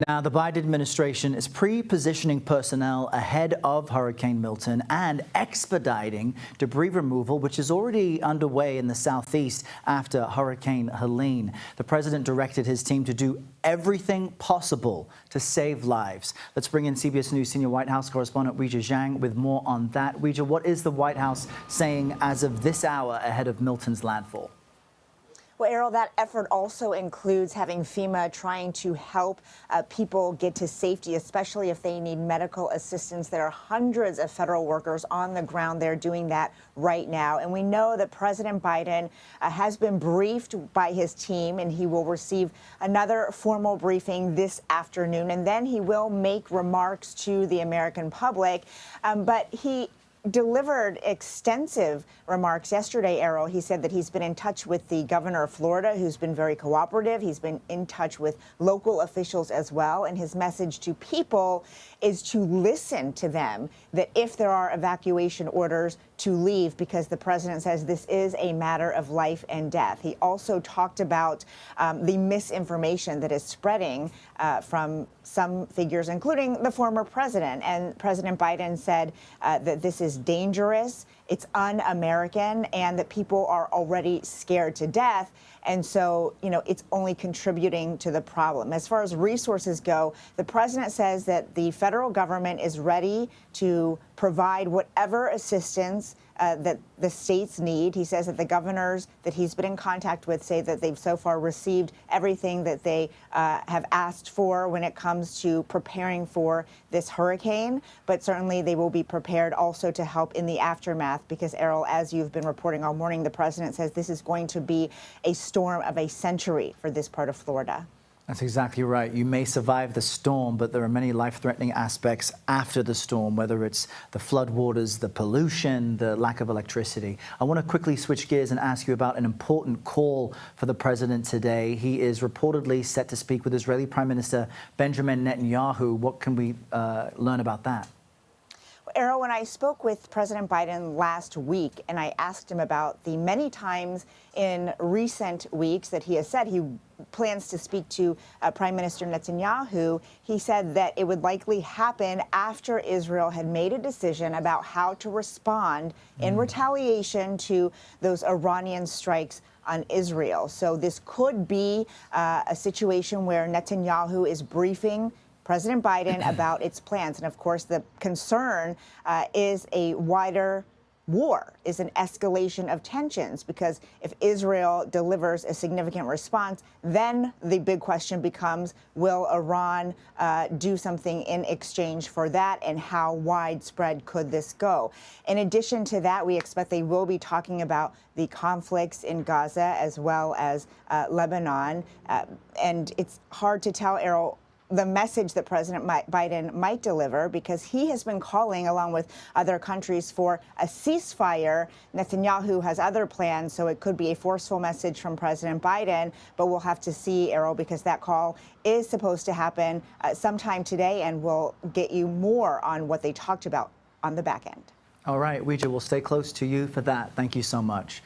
Now, the Biden administration is pre-positioning personnel ahead of Hurricane Milton and expediting debris removal, which is already underway in the southeast after Hurricane Helene. The president directed his team to do everything possible to save lives. Let's bring in CBS News senior White House correspondent Weijia Jiang with more on that. Weijia, what is the White House saying as of this hour ahead of Milton's landfall? Well, Errol, that effort also includes having FEMA trying to help people get to safety, especially if they need medical assistance. There are hundreds of federal workers on the ground there doing that right now. And we know that President Biden has been briefed by his team, and he will receive another formal briefing this afternoon. And then he will make remarks to the American public. But he delivered extensive remarks yesterday, Errol. He said that he's been in touch with the governor of Florida, who's been very cooperative. He's been in touch with local officials as well. And his message to people is to listen to them, that if there are evacuation orders, to leave, because the president says this is a matter of life and death. He also talked about the misinformation that is spreading from some figures, including the former president. And President Biden said that this is dangerous, it's un-American, and that people are already scared to death. And so, it's only contributing to the problem. As far as resources go, the president says that the federal government is ready to provide whatever assistance that the states need. He says that the governors that he's been in contact with say that they've so far received everything that they have asked for when it comes to preparing for this hurricane. But certainly they will be prepared also to help in the aftermath, because, Errol, as you've been reporting all morning, the president says this is going to be a storm of a century for this part of Florida. That's exactly right. You may survive the storm, but there are many life-threatening aspects after the storm, whether it's the floodwaters, the pollution, the lack of electricity. I want to quickly switch gears and ask you about an important call for the president today. He is reportedly set to speak with Israeli Prime Minister Benjamin Netanyahu. What can we learn about that? Errol, when I spoke with President Biden last week and I asked him about the many times in recent weeks that he has said he plans to speak to Prime Minister Netanyahu, he said that it would likely happen after Israel had made a decision about how to respond in retaliation to those Iranian strikes on Israel. So this could be a situation where Netanyahu is briefing President Biden about its plans. And of course, the concern is a wider war, is an escalation of tensions, because if Israel delivers a significant response, then the big question becomes, will Iran do something in exchange for that, and how widespread could this go? In addition to that, we expect they will be talking about the conflicts in Gaza as well as Lebanon. And it's hard to tell, Errol, the message that President Biden might deliver, because he has been calling, along with other countries, for a ceasefire. Netanyahu has other plans, so it could be a forceful message from President Biden. But we'll have to see, Errol, because that call is supposed to happen sometime today, and we'll get you more on what they talked about on the back end. All right, Weijia, we'll stay close to you for that. Thank you so much.